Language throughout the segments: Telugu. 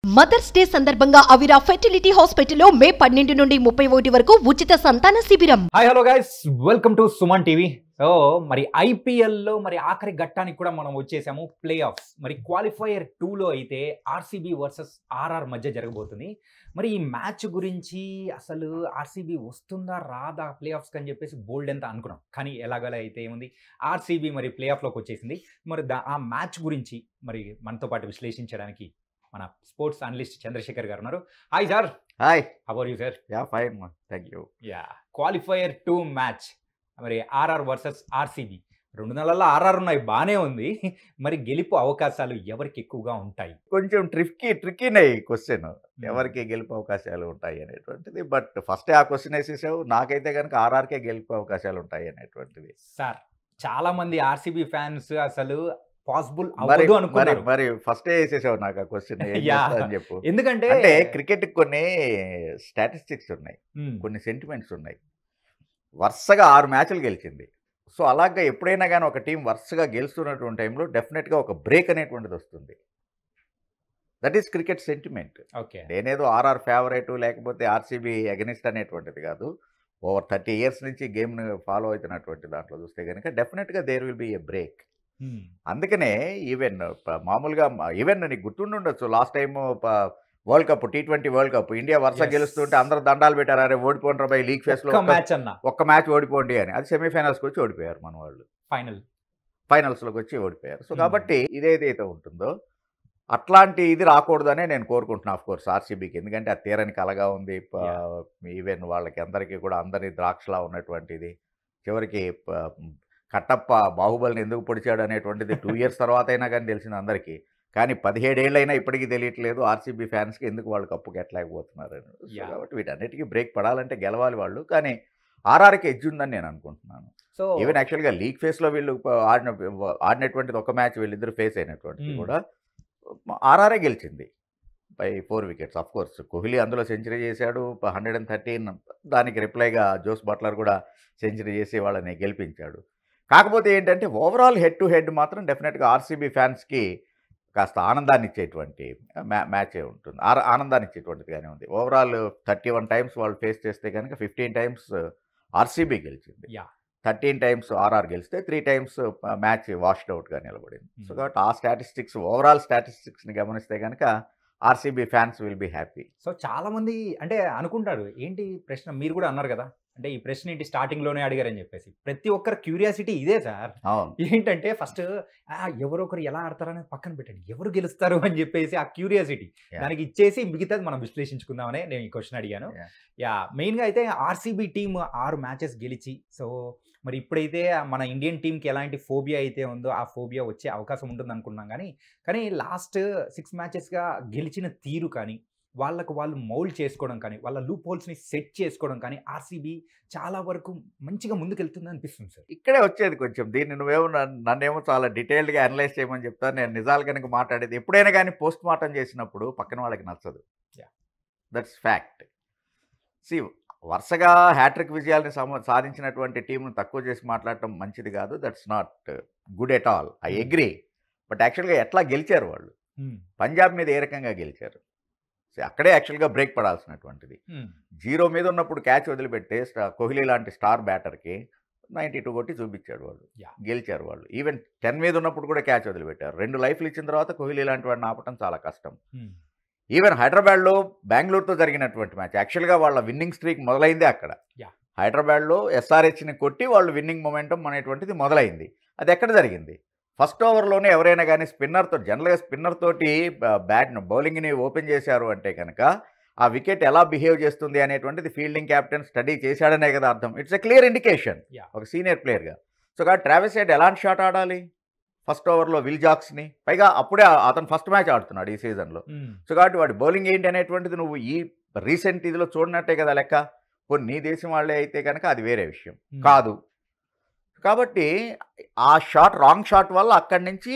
మదర్స్ డే సందర్భంగా అవిరా ఫెర్టిలిటీ హాస్పిటల్లో మే 12 నుండి 31 వరకు ఉచిత సంతాన శిబిరం. Hi hello guys, welcome to Suman TV. So మరి ఐపీఎల్లో మరి ఆఖరి ఘట్టానికి కూడా మనం వచ్చేసాము, ప్లే ఆఫ్స్. మరి క్వాలిఫైయర్ 2లో అయితే ఆర్సీబీ వర్సెస్ ఆర్ఆర్ మధ్య జరగబోతుంది. మరి ఈ మ్యాచ్ గురించి అసలు ఆర్సీబీ వస్తుందా రాదా ప్లే ఆఫ్స్కి అని చెప్పేసి బోల్డ్ ఎంత అనుకున్నాం, కానీ ఎలాగలా అయితే ఏముంది, ఆర్సీబీ మరి ప్లే ఆఫ్లోకి వచ్చేసింది. మరి ఆ మ్యాచ్ గురించి మరి మనతో పాటు విశ్లేషించడానికి మన స్పోర్ట్స్ అనలిస్ట్ చంద్రశేఖర్ గారు ఉన్నారు. Hi sir. Hi, how are you sir? Ya fine, thank you. Ya, qualifier 2 match మరి ఆర్ఆర్ వర్సెస్ ఆర్సీబీ. 2 నెలల్లో ఆర్ఆర్ ఉన్నాయి, బాగానే ఉంది. మరి గెలుపు అవకాశాలు ఎవరికి ఎక్కువగా ఉంటాయి? కొంచెం ట్రిక్కీనే క్వశ్చన్, ఎవరికి గెలుపు అవకాశాలు ఉంటాయి అనేటువంటిది. బట్ ఫస్ట్ ఆ క్వశ్చన్ వేసేసావు, నాకైతే కనుక ఆర్ఆర్కే గెలుపు అవకాశాలు ఉంటాయి అనేటువంటిది. సార్, చాలా మంది ఆర్సీబీ ఫ్యాన్స్ అసలు పాసిబుల్ అవ్వదు అనుకున్నారు. మరి ఫస్ట్ వేసేసావు నాకు ఆ క్వశ్చన్ అని చెప్పు. ఎందుకంటే క్రికెట్ కొన్ని స్టాటిస్టిక్స్ ఉన్నాయి, కొన్ని సెంటిమెంట్స్ ఉన్నాయి. వరుసగా 6 మ్యాచ్లు గెలిచింది. సో అలాగా ఎప్పుడైనా కానీ ఒక టీం వరుసగా గెలుస్తున్నటువంటి టైంలో డెఫినెట్గా ఒక బ్రేక్ అనేటువంటిది వస్తుంది. That is cricket sentiment. Okay, నేనేదో ఆర్ఆర్ ఫేవరెట్ లేకపోతే ఆర్సీబీ అగెనిస్ట్ అనేటువంటిది కాదు. ఓవర్ 30 ఇయర్స్ నుంచి గేమ్ను ఫాలో అవుతున్నటువంటి దాంట్లో చూస్తే కనుక డెఫినెట్గా there will be a break. అందుకనే ఈవెన్ మామూలుగా ఈవెన్ నీకు గుర్తుండొచ్చు, last time world cup T20 world cup India వరుస గెలుస్తుంటే అందరూ దండాలు పెట్టారు, అరే ఓడిపోండి బై లీగ్ ఫేస్లో ఒక్క మ్యాచ్ ఓడిపోండి అని. అది సెమీఫైనల్స్కి వచ్చి ఓడిపోయారు మన వాళ్ళు, ఫైనల్స్లోకి వచ్చి ఓడిపోయారు. సో కాబట్టి ఇదేదైతే ఉంటుందో అట్లాంటి ఇది రాకూడదనే నేను కోరుకుంటున్నాను ఆఫ్ కోర్స్ ఆర్సీబీకి. ఎందుకంటే అది తీరని కలగా ఉంది. ఈవెన్ వాళ్ళకి అందరికీ కూడా అందరి ద్రాక్షలా ఉన్నటువంటిది. చివరికి కట్టప్ప బాహుబలిని ఎందుకు పొడిచాడు అనేటువంటిది 2 ఇయర్స్ తర్వాత అయినా కానీ తెలిసింది అందరికీ. కానీ 17 ఏళ్ళైనా ఇప్పటికీ తెలియట్లేదు ఆర్సీబీ ఫ్యాన్స్కి ఎందుకు వాళ్ళు కప్పు గెట్టలేకపోతున్నారు అని. కాబట్టి వీటన్నిటికీ బ్రేక్ పడాలంటే గెలవాలి వాళ్ళు. కానీ ఆర్ఆర్కి ఎడ్జ్ ఉందని నేను అనుకుంటున్నాను. సో ఈవెన్ యాక్చువల్గా లీగ్ ఫేస్లో వీళ్ళు ఆడినటువంటిది ఒక మ్యాచ్ వీళ్ళిద్దరు ఫేస్ అయినటువంటిది కూడా ఆర్ఆర్ఏ గెలిచింది by 4 wickets. Of course Kohli అందులో సెంచరీ చేశాడు, 113. దానికి రిప్లైగా జోస్ బట్లర్ కూడా సెంచరీ చేసి వాళ్ళని గెలిపించాడు. కాకపోతే ఏంటంటే ఓవరాల్ హెడ్ టు హెడ్ మాత్రం డెఫినెట్గా ఆర్సీబీ ఫ్యాన్స్కి కాస్త ఆనందాన్ని ఇచ్చేటువంటి మ్యాచే ఉంటుంది, ఆనందాన్ని ఇచ్చేటువంటిదిగానే ఉంది. ఓవరాల్ 31 టైమ్స్ వాళ్ళు ఫేస్ చేస్తే కనుక 15 టైమ్స్ ఆర్సీబీ గెలిచింది, 13 టైమ్స్ ఆర్ఆర్ గెలిస్తే 3 టైమ్స్ మ్యాచ్ వాష్డ్ అవుట్గా నిలబడింది. సో కాబట్టి ఆ స్టాటిస్టిక్స్, ఓవరాల్ స్టాటిస్టిక్స్ని గమనిస్తే కనుక RCB fans will be happy. So చాలామంది అంటే అనుకుంటారు, ఏంటి ప్రశ్న మీరు కూడా అన్నారు కదా, అంటే ఈ ప్రశ్న ఏంటి స్టార్టింగ్లోనే అడిగారని చెప్పేసి. ప్రతి ఒక్కరి క్యూరియాసిటీ ఇదే సార్. ఏంటంటే ఫస్ట్ ఎవరో ఒకరు ఎలా ఆడతారని పక్కన పెట్టండి, ఎవరు గెలుస్తారు అని చెప్పేసి ఆ క్యూరియాసిటీ దానికి ఇచ్చేసి మిగతాది మనం విశ్లేషించుకుందామనే నేను ఈ క్వశ్చన్ అడిగాను. మెయిన్గా అయితే ఆర్సీబీ టీమ్ 6 మ్యాచెస్ గెలిచి, సో మరి ఇప్పుడైతే మన ఇండియన్ టీంకి ఎలాంటి ఫోబియా అయితే ఉందో ఆ ఫోబియా వచ్చే అవకాశం ఉంటుంది అనుకున్నాం. కానీ లాస్ట్ 6 మ్యాచెస్గా గెలిచిన తీరు కానీ, వాళ్ళకు వాళ్ళు మౌల్డ్ చేసుకోవడం కానీ, వాళ్ళ లూప్ హోల్స్ని సెట్ చేసుకోవడం కానీ ఆర్సీబీ చాలా వరకు మంచిగా ముందుకెళ్తుంది అనిపిస్తుంది సార్. ఇక్కడే వచ్చేది కొంచెం, దీన్ని నువ్వేమో నన్నేమో చాలా డీటెయిల్డ్గా అనలైజ్ చేయమని చెప్తాను. నేను నిజాలు కనుక మాట్లాడేది ఎప్పుడైనా కానీ పోస్ట్ మార్టం చేసినప్పుడు పక్కన వాళ్ళకి నచ్చదు. That's fact. సి, వరుసగా హ్యాట్రిక్ విజయాలని సాధించినటువంటి టీంను తక్కువ చేసి మాట్లాడటం మంచిది కాదు. That's not good at all, I agree. But యాక్చువల్గా ఎట్లా గెలిచారు వాళ్ళు, పంజాబ్ మీద ఏ రకంగా గెలిచారు, అక్కడే యాక్చువల్గా బ్రేక్ పడాల్సినటువంటిది. 0 మీద ఉన్నప్పుడు క్యాచ్ వదిలిపెట్టే కోహ్లీ లాంటి స్టార్ బ్యాటర్కి 92 కొట్టి చూపించాడు వాళ్ళు, గెలిచారు వాళ్ళు. ఈవెన్ 10 మీద ఉన్నప్పుడు కూడా క్యాచ్ వదిలిపెట్టారు. 2 లైఫ్లు ఇచ్చిన తర్వాత కోహ్లీ లాంటి వాడిని ఆపటం చాలా కష్టం. ఈవెన్ హైదరాబాద్లో బెంగళూరుతో జరిగినటువంటి మ్యాచ్, యాక్చువల్గా వాళ్ళ విన్నింగ్ స్ట్రీక్ మొదలైందే అక్కడ. హైదరాబాద్లో ఎస్ఆర్హెచ్ని కొట్టి వాళ్ళు విన్నింగ్ మొమెంటం అనేటువంటిది మొదలైంది. అది ఎక్కడ జరిగింది? ఫస్ట్ ఓవర్లోనే ఎవరైనా కానీ స్పిన్నర్తో, జనరల్గా స్పిన్నర్ తోటి బౌలింగ్ని ఓపెన్ చేశారు అంటే కనుక ఆ వికెట్ ఎలా బిహేవ్ చేస్తుంది అనేటువంటిది ఫీల్డింగ్ క్యాప్టెన్ స్టడీ చేశాడనే కదా అర్థం. ఇట్స్ ఎ క్లియర్ ఇండికేషన్ ఒక సీనియర్ ప్లేయర్గా. సో కాబట్టి ట్రావిస్ హెడ్ ఎలాంటి షాట్ ఆడాలి ఫస్ట్ ఓవర్లో? విల్ జాక్స్ని, పైగా అప్పుడే అతను ఫస్ట్ మ్యాచ్ ఆడుతున్నాడు ఈ సీజన్లో. సో కాబట్టి వాడి బౌలింగ్ ఏంటి అనేటువంటిది నువ్వు ఈ రీసెంట్ ఇదిలో చూడనట్టే కదా లెక్క. కొన్ని నీ దేశం వాళ్ళే అయితే కనుక అది వేరే విషయం కాదు. కాబట్టి ఆ షాట్, రాంగ్ షాట్ వల్ల అక్కడి నుంచి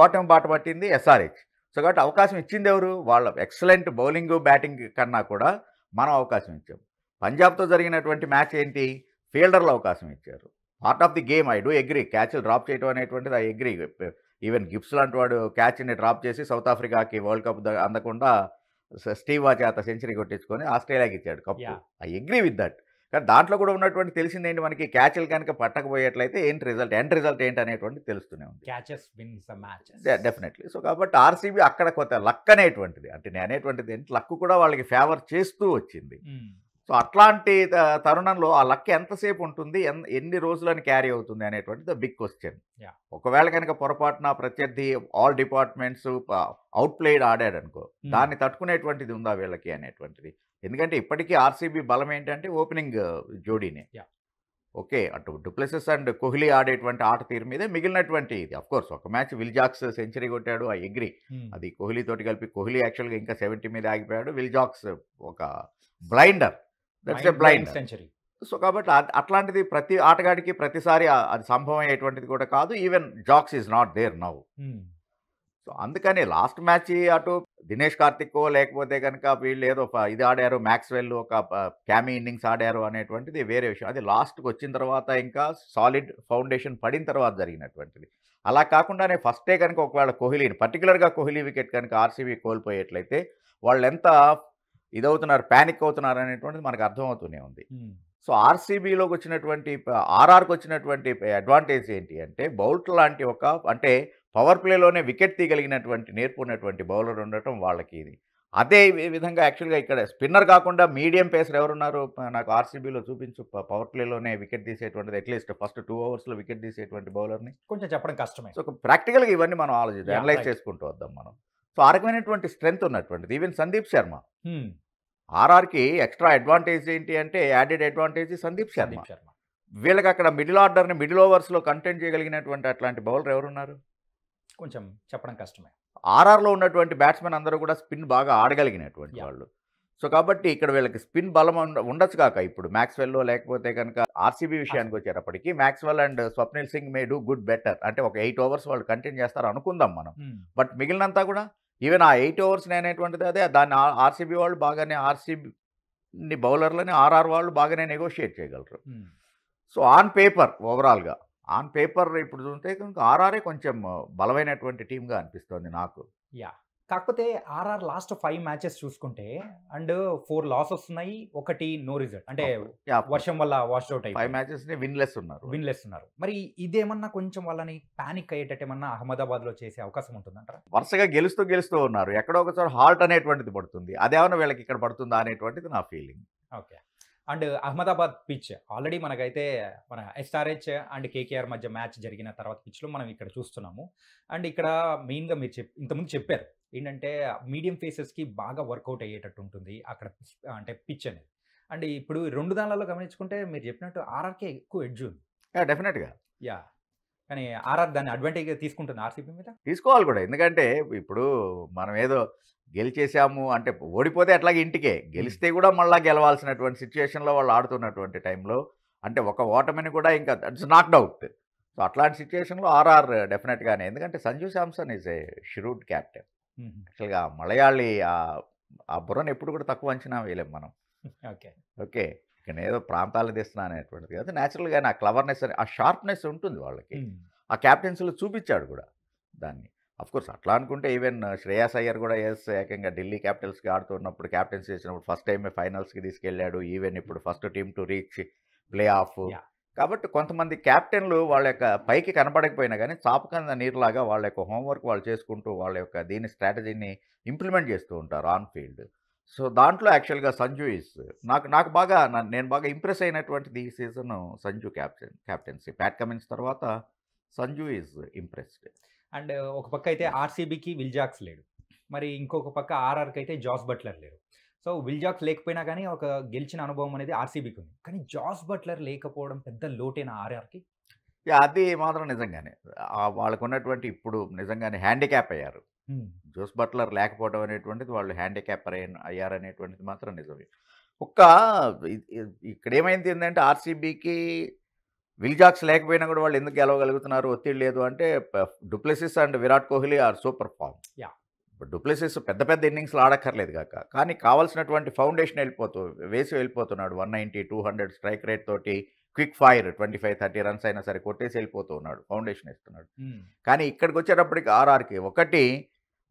ఓటమి బాట పట్టింది ఎస్ఆర్హెచ్. సో కాబట్టి అవకాశం ఇచ్చింది ఎవరు? వాళ్ళ ఎక్సలెంట్ బౌలింగ్ బ్యాటింగ్ కన్నా కూడా మనం అవకాశం ఇచ్చాం. పంజాబ్తో జరిగినటువంటి మ్యాచ్ ఏంటి? ఫీల్డర్లు అవకాశం ఇచ్చారు. Part of the game, I do agree. క్యాచ్లు డ్రాప్ చేయడం అనేటువంటిది ఐ అగ్రీ. ఈవెన్ గిబ్స్ లాంటి వాడు క్యాచ్ని డ్రాప్ చేసి సౌత్ ఆఫ్రికాకి వరల్డ్ కప్ అందకుండా స్టీవ్ వా చేత సెంచరీ కొట్టించుకొని ఆస్ట్రేలియాకి ఇచ్చాడు cup. Yeah. I agree with that. కానీ దాంట్లో కూడా ఉన్నటువంటి తెలిసింది ఏంటి మనకి, క్యాచ్లు కనుక పట్టకపోయేట్లయితే ఏంటి రిజల్ట్, ఎండ్ రిజల్ట్ ఏంటి అనేటువంటి తెలుస్తూనే ఉంది. Catches wins the matches. Definitely. So కాబట్టి ఆర్సీబీ అక్కడ కొత్త లక్ అనేటువంటిది, అంటే నేను అనేటువంటిది ఏంటి, లక్ కూడా వాళ్ళకి ఫేవర్ చేస్తూ వచ్చింది. సో అట్లాంటి తరుణంలో ఆ లక్ ఎంతసేపు ఉంటుంది, ఎన్ని రోజులని క్యారీ అవుతుంది అనేటువంటిది బిగ్ క్వశ్చన్. Yeah. ఒకవేళ కనుక పొరపాటున ప్రత్యర్థి ఆల్ డిపార్ట్మెంట్స్ అవుట్ ప్లేడ్ ఆడాడు అనుకో, దాన్ని తట్టుకునేటువంటిది ఉందా వీళ్ళకి అనేటువంటిది. ఎందుకంటే ఇప్పటికీ ఆర్సీబీ బలం ఏంటంటే ఓపెనింగ్ జోడీనే. Yeah. ఓకే, అటు డూప్లెసిస్ అండ్ కోహ్లీ ఆడేటువంటి ఆట తీరు మీదే మిగిలినటువంటి ఇది. అఫ్ కోర్స్ ఒక మ్యాచ్ విల్ జాక్స్ సెంచరీ కొట్టాడు, ఐ అగ్రీ. అది కోహ్లీ తోటి కలిపి, కోహ్లీ యాక్చువల్గా ఇంకా 70 మీద ఆగిపోయాడు, విల్ జాక్స్ ఒక blinder, that's a blind century. So కాబట్టి అట్లాంటిది ప్రతి ఆటగాడికి ప్రతిసారి అది సంభవం అయ్యేటువంటిది కూడా కాదు. Even Jacks is not there now. So అందుకని లాస్ట్ మ్యాచ్ అటు దినేష్ కార్తిక్కో లేకపోతే కనుక వీళ్ళు ఏదో ఇది ఆడారు, మ్యాక్స్వెల్ ఒక క్యామీ ఇన్నింగ్స్ ఆడారు అనేటువంటిది వేరే విషయం. అది లాస్ట్కి వచ్చిన తర్వాత ఇంకా సాలిడ్ ఫౌండేషన్ పడిన తర్వాత జరిగినటువంటిది. అలా కాకుండానే ఫస్టే కనుక ఒకవేళ కోహ్లీని, పర్టికులర్గా కోహ్లీ వికెట్ కనుక ఆర్సీబీ కోల్పోయేట్లయితే వాళ్ళు ఎంత ఇదవుతున్నారు, ప్యానిక్ అవుతున్నారు అనేటువంటిది మనకు అర్థమవుతూనే ఉంది. సో ఆర్సీబీలోకి వచ్చినటువంటి, ఆర్ఆర్కి వచ్చినటువంటి అడ్వాంటేజ్ ఏంటి అంటే, బౌల్ట్ లాంటి ఒక, అంటే పవర్ ప్లేలోనే వికెట్ తీయగలిగినటువంటి నేర్పున్నటువంటి బౌలర్ ఉండటం వాళ్ళకి ఇది. అదే విధంగా యాక్చువల్గా ఇక్కడ స్పిన్నర్ కాకుండా మీడియం పేసర్ ఎవరున్నారు నాకు ఆర్సీబీలో చూపించు, పవర్ ప్లేలోనే వికెట్ తీసేటువంటిది, అట్లీస్ట్ ఫస్ట్ 2 ఓవర్స్లో వికెట్ తీసేటువంటి బౌలర్ని. కొంచెం చెప్పడం కష్టమే. సో ప్రాక్టికల్గా ఇవన్నీ మనం ఆలోచిద్దాం, అనలైజ్ చేసుకుంటూ వద్దాం మనం. సో ఆ రకమైనటువంటి స్ట్రెంగ్త్ ఉన్నటువంటిది. ఈవెన్ సందీప్ శర్మ, ఆర్ఆర్కి ఎక్స్ట్రా అడ్వాంటేజ్ ఏంటి అంటే, యాడెడ్ అడ్వాంటేజ్ సందీప్ శర్మ. వీళ్ళకి అక్కడ మిడిల్ ఆర్డర్ని మిడిల్ ఓవర్స్లో కంటెంట్ చేయగలిగినటువంటి అట్లాంటి బౌలర్ ఎవరున్నారు, కొంచెం చెప్పడం కష్టమే. ఆర్ఆర్లో ఉన్నటువంటి బ్యాట్స్మెన్ అందరూ కూడా స్పిన్ బాగా ఆడగలిగినటువంటి వాళ్ళు. సో కాబట్టి ఇక్కడ వీళ్ళకి స్పిన్ బలం ఉండొచ్చు కాక, ఇప్పుడు మ్యాక్స్వెల్లో లేకపోతే కనుక ఆర్సీబీ విషయానికి వచ్చేటప్పటికి Maxwell and Swapnil Singh May do good better, అంటే ఒక 8 ఓవర్స్ వాళ్ళు కంటెంట్ చేస్తారు అనుకుందాం మనం. బట్ మిగిలినంతా కూడా ఈవెన్ ఆ 8 ఓవర్స్ అనేటువంటిది అదే, దాన్ని ఆర్సీబీ వాళ్ళు బాగానే, ఆర్సీబీ బౌలర్లని ఆర్ఆర్ వాళ్ళు బాగానే నెగోషియేట్ చేయగలరు. సో ఆన్ పేపర్, ఓవరాల్గా ఆన్ పేపర్ ఇప్పుడు చూస్తే కనుక ఆర్ఆర్ఏ కొంచెం బలమైనటువంటి టీమ్గా అనిపిస్తుంది నాకు. యా, కాకపోతే ఆర్ఆర్ లాస్ట్ 5 మ్యాచెస్ చూసుకుంటే అండ్ 4 లాసెస్ ఉన్నాయి, 1 నో రిజల్ట్, అంటే వర్షం వల్ల వాష్ అవుట్ అయ్యి 5 మ్యాచెస్ విన్లెస్ ఉన్నారు. మరి ఇదేమన్నా కొంచెం వాళ్ళని పానిక్ అయ్యేటట్టు ఏమన్నా అహ్మదాబాద్లో చేసే అవకాశం ఉంటుందంటారా? వరుసగా గెలుస్తూ ఉన్నారు, ఎక్కడో ఒకసారి హాల్ట్ అనేటువంటిది పడుతుంది, అదేమన్నా వీళ్ళకి ఇక్కడ పడుతుందా అనేటువంటిది నా feeling. Okay. And Ahmedabad pitch already మనకైతే మన ఎస్ఆర్హెచ్ అండ్ కేకేఆర్ మధ్య మ్యాచ్ జరిగిన తర్వాత పిచ్లో మనం ఇక్కడ చూస్తున్నాము. అండ్ ఇక్కడ మెయిన్గా మీరు ఇంతకుముందు చెప్పారు ఏంటంటే, మీడియం ఫేసెస్కి బాగా వర్కౌట్ అయ్యేటట్టు ఉంటుంది అక్కడ అంటే పిచ్ అనేది. అండ్ ఇప్పుడు 2 దానిలలో గమనించుకుంటే మీరు చెప్పినట్టు ఆర్ఆర్కే ఎక్కువ ఎడ్జ్ ఉంది. డెఫినెట్గా. యా, కానీ ఆర్ఆర్ దాన్ని అడ్వాంటేజ్గా తీసుకుంటుంది ఆర్సీబీ మీద. తీసుకోవాలి కూడా, ఎందుకంటే ఇప్పుడు మనం ఏదో గెలిచేసాము అంటే, ఓడిపోతే అట్లాగే ఇంటికే, గెలిస్తే కూడా మళ్ళీ గెలవాల్సినటువంటి సిచ్యువేషన్లో వాళ్ళు ఆడుతున్నటువంటి టైంలో, అంటే ఒక ఓటమిని కూడా ఇంకా ఇట్స్ నాక్డ్ అవుట్. సో అట్లాంటి సిచ్యువేషన్లో ఆర్ఆర్ డెఫినెట్గానే, ఎందుకంటే Sanju Samson is a shrewd captain. యాక్చువల్గా మలయాళీ ఆ బుర్రను ఎప్పుడు కూడా తక్కువ అంచనా వేయలేం మనం. ఓకే, ఇక్కడ ఏదో ప్రాంతాలు తెస్తున్నా అనేటువంటిది కాదు, న్యాచురల్గా ఆ క్లవర్నెస్, ఆ షార్ప్నెస్ ఉంటుంది వాళ్ళకి. ఆ క్యాప్టెన్సీలో చూపించాడు కూడా దాన్ని. అఫ్కోర్స్ అట్లా అనుకుంటే ఈవెన్ శ్రేయాస్ అయ్యర్ కూడా ఏకంగా ఢిల్లీ క్యాపిటల్స్కి ఆడుతున్నప్పుడు క్యాప్టెన్సీ చేసినప్పుడు ఫస్ట్ టైమే ఫైనల్స్కి తీసుకెళ్ళాడు. ఈవెన్ ఇప్పుడు first team to reach play of. కాబట్టి కొంతమంది క్యాప్టెన్లు వాళ్ళ యొక్క పైకి కనపడకపోయినా కానీ చాపకంద నీరులాగా వాళ్ళ యొక్క హోంవర్క్ వాళ్ళు చేసుకుంటూ వాళ్ళ యొక్క దీని స్ట్రాటజీని ఇంప్లిమెంట్ చేస్తూ ఉంటారు ఆన్ ఫీల్డ్. సో దాంట్లో యాక్చువల్గా సంజు ఈజ్ నాకు బాగా, నేను బాగా ఇంప్రెస్ అయినటువంటిది ఈ season Sanju captaincy. Pat Cummins తర్వాత సంజు ఈజ్ ఇంప్రెస్డ్. అండ్ ఒక పక్క అయితే ఆర్సీబీకి విల్ జాక్స్ లేడు, మరి ఇంకొక పక్క ఆర్ఆర్కి అయితే జాస్ బట్లర్ లేరు. సో విల్ జాక్స్ లేకపోయినా కానీ ఒక గెలిచిన అనుభవం అనేది ఆర్సీబీకి ఉంది, కానీ జాస్ బట్లర్ లేకపోవడం పెద్ద లోటేనా ఆర్ఆర్కి? అది మాత్రం నిజంగానే వాళ్ళకు ఉన్నటువంటి ఇప్పుడు నిజంగానే హ్యాండిక్యాప్ అయ్యారు. జోస్ బట్లర్ లేకపోవడం అనేటువంటిది వాళ్ళు హ్యాండిక్యాప్ అయ్యారనేటువంటిది మాత్రం నిజమే. ఇక్కడ ఏమైంది ఏంటంటే, ఆర్సీబీకి విల్ జాక్స్ లేకపోయినా కూడా వాళ్ళు ఎందుకు గెలవగలుగుతున్నారు, ఒత్తిడి లేదు అంటే, du Plessis and Virat Kohli are super form. Du Plessis పెద్ద పెద్ద ఇన్నింగ్స్లో ఆడక్కర్లేదు కాక, కానీ కావాల్సినటువంటి ఫౌండేషన్ వేసి వెళ్ళిపోతున్నాడు. 190, 200 స్ట్రైక్ రేట్ తోటి క్విక్ ఫైర్ 25-30 రన్స్ అయినా సరే కొట్టేసి వెళ్ళిపోతూ ఉన్నాడు, ఫౌండేషన్ ఇస్తున్నాడు. కానీ ఇక్కడికి వచ్చేటప్పటికి ఆర్ఆర్కి ఒకటి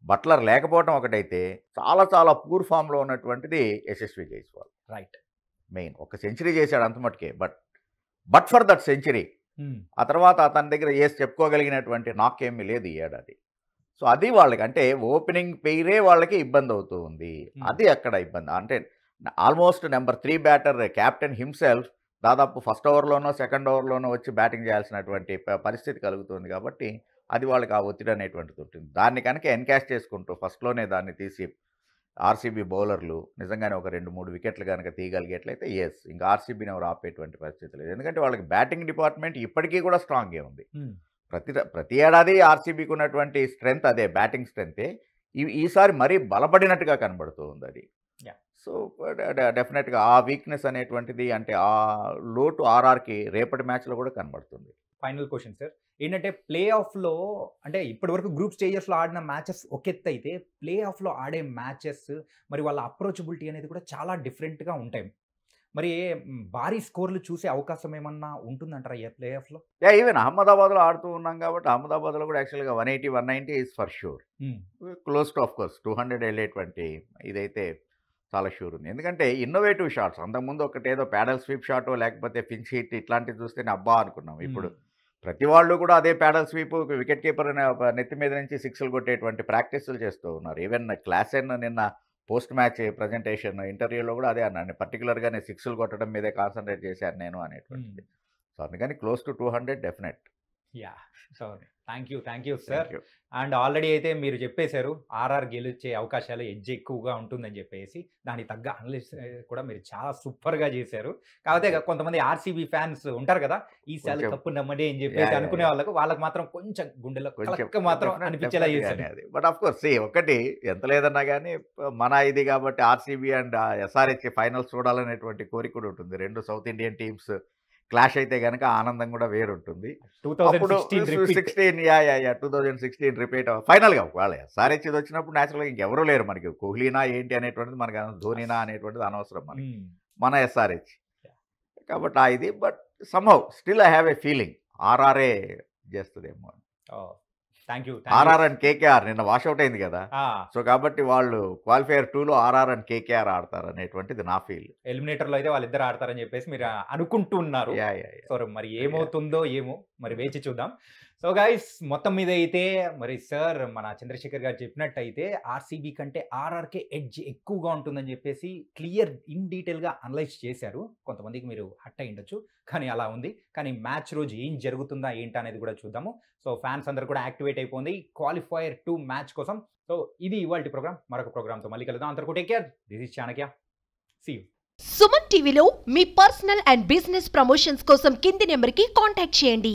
బట్లర్ లేకపోవడం ఒకటైతే చాలా చాలా పూర్ ఫామ్లో ఉన్నటువంటిది యశస్వి జైస్వాల్. రైట్. మెయిన్ ఒక సెంచరీ చేశాడు అంత మటుకే, బట్ ఫర్ దట్ సెంచరీ ఆ తర్వాత అతని దగ్గర చెప్పుకోగలిగినటువంటి నాకేమీ లేదు ఈ ఏడాది. సో అది వాళ్ళకి అంటే ఓపెనింగ్ పెయిరే వాళ్ళకి ఇబ్బంది అవుతూ ఉంది. అది అక్కడ ఇబ్బంది. అంటే almost number 3 batter captain himself దాదాపు ఫస్ట్ ఓవర్లోనో సెకండ్ ఓవర్లోనో వచ్చి బ్యాటింగ్ చేయాల్సినటువంటి పరిస్థితి కలుగుతుంది. కాబట్టి అది వాళ్ళకి ఆ ఒత్తిడి అనేటువంటిది ఉంటుంది. దాన్ని కనుక ఎన్కాష్ చేసుకుంటూ ఫస్ట్లోనే దాన్ని తీసి ఆర్సీబీ బౌలర్లు నిజంగానే ఒక 2-3 వికెట్లు కనుక తీయగలిగేట్లయితే ఇంకా ఆర్సీబీని ఎవరు ఆపేటువంటి పరిస్థితి లేదు. ఎందుకంటే వాళ్ళకి బ్యాటింగ్ డిపార్ట్మెంట్ ఇప్పటికీ కూడా స్ట్రాంగ్గా ఉంది. ప్రతి ఏడాది ఆర్సీబీకి ఉన్నటువంటి స్ట్రెంగ్త్ అదే, బ్యాటింగ్ స్ట్రెంగ్తే. ఈసారి మరీ బలపడినట్టుగా కనబడుతూ ఉంది అది. సో డెఫినెట్గా ఆ వీక్నెస్ అనేటువంటిది అంటే ఆ లోటు ఆర్ఆర్కి రేపటి మ్యాచ్లో కూడా కనబడుతుంది. ఫైనల్ క్వశ్చన్ సార్, ఏంటంటే ప్లే ఆఫ్లో అంటే ఇప్పటివరకు గ్రూప్ స్టేజెస్లో ఆడిన మ్యాచెస్ ఒక ఎత్తు అయితే ప్లే ఆఫ్లో ఆడే మ్యాచెస్ మరి వాళ్ళ అప్రోచబిలిటీ అనేది కూడా చాలా డిఫరెంట్గా ఉంటాయి. మరి భారీ స్కోర్లు చూసే అవకాశం ఏమన్నా ఉంటుందంటారా ఈ ప్లే ఆఫ్లో? ఈవెన్ అహ్మదాబాద్లో ఆడుతూ ఉన్నాం కాబట్టి అహ్మదాబాద్లో కూడా యాక్చువల్గా 180, 190 is for sure. Close to of course 200 వెళ్ళేటువంటి ఇదైతే చాలా షూర్ ఉంది. ఎందుకంటే ఇన్నోవేటివ్ షాట్స్ అంతకుముందు ఒకటేదో ప్యాడల్ స్వీప్ షాటో లేకపోతే పిన్స్ హిట్ ఇట్లాంటివి చూస్తేనే అబ్బా అనుకున్నాం. ఇప్పుడు ప్రతి వాళ్ళు కూడా అదే ప్యాడల్ స్వీప్ వికెట్ కీపర్ నెత్తి మీద నుంచి సిక్స్లు కొట్టేటువంటి ప్రాక్టీసులు చేస్తూ ఉన్నారు. ఈవెన్ క్లాసెన్ నిన్న పోస్ట్ మ్యాచ్ ప్రజెంటేషన్ ఇంటర్వ్యూలో కూడా అదే అన్నాను, పర్టికులర్గా నేను సిక్స్లు కొట్టడం మీదే కాన్సన్ట్రేట్ చేశాను నేను అనేటువంటిది. సో అందుకని close to 200 definite. Yeah, so thank you sir. And already అయితే మీరు చెప్పేశారు ఆర్ఆర్ గెలిచే అవకాశాలు ఎడ్జ్ ఎక్కువగా ఉంటుందని చెప్పేసి, దానికి తగ్గ అనలిస్ట్ కూడా మీరు చాలా సూపర్గా చేశారు. కాకపోతే కొంతమంది ఆర్సీబీ ఫ్యాన్స్ ఉంటారు కదా, ఈ సార్ తప్పు నమ్మడే అని చెప్పేసి అనుకునే వాళ్ళకి మాత్రం కొంచెం గుండెలో మాత్రం అనిపించేలా చేశారు. బట్ ఆఫ్ కోర్స్ ఒకటి ఎంత లేదన్నా కానీ మన ఇది కాబట్టి ఆర్సీబీ అండ్ ఎస్ఆర్హెచ్ ఫైనల్స్ చూడాలనేటువంటి కోరిక కూడా ఉంటుంది. 2 సౌత్ ఇండియన్ టీమ్స్ క్లాష్ అయితే కనుక ఆనందం కూడా వేరుంటుంది. 2016 రిపీట్ ఫైనల్గా వాళ్ళ ఎస్ఆర్హెచ్ ఇది వచ్చినప్పుడు న్యాచురల్గా ఇంకెవరూ లేరు మనకి, కోహ్లీనా ఏంటి అనేటువంటిది మనకి, ధోనీనా అనేటువంటిది అనవసరం మనకి, మన ఎస్ఆర్హెచ్ కాబట్టి ఇది. But somehow still I have a feeling ఆర్ఆర్ఏ చేస్తుందేమో. ఆర్ఆర్ అండ్ కేకేఆర్ నిన్న వాషౌట్ అయింది కదా, సో కాబట్టి వాళ్ళు క్వాలిఫైయర్ 2లో ఆర్ఆర్ అండ్ కేకేఆర్ ఆడతారు అనేటువంటిది నా ఫీల్. ఎలిమినేటర్లో అయితే వాళ్ళిద్దరు ఆడతారని చెప్పేసి మీరు అనుకుంటున్నారు. సో మరి ఏమవుతుందో ఏమో మరి వేచి చూద్దాం. సో గైస్ మొత్తం మీద అయితే మరి సార్ మన చంద్రశేఖర్ గారు చెప్పినట్టయితే ఆర్సీబీ కంటే ఆర్ఆర్కే ఎడ్జ్ ఎక్కువగా ఉంటుందని చెప్పేసి క్లియర్ ఇన్ డీటెయిల్గా అనలైజ్ చేశారు. కొంతమందికి మీరు హట్ అయి ఉండొచ్చు, కానీ అలా ఉంది. కానీ మ్యాచ్ రోజు ఏం జరుగుతుందా ఏంటి అనేది కూడా చూద్దాము. సో ఫ్యాన్స్ అందరూ కూడా యాక్టివేట్ అయిపోయింది క్వాలిఫైయర్ 2 మ్యాచ్ కోసం. సో ఇది ఇవాల్టి ప్రోగ్రామ్. మరొక ప్రోగ్రామ్తో మళ్ళీ కలుద్దాం. అందరూ take care. This is Chanakya. See you. Suman టీవీలో మీ పర్సనల్ అండ్ బిజినెస్ ప్రమోషన్స్ కోసం కింది నెంబర్కి కాంటాక్ట్ చేయండి.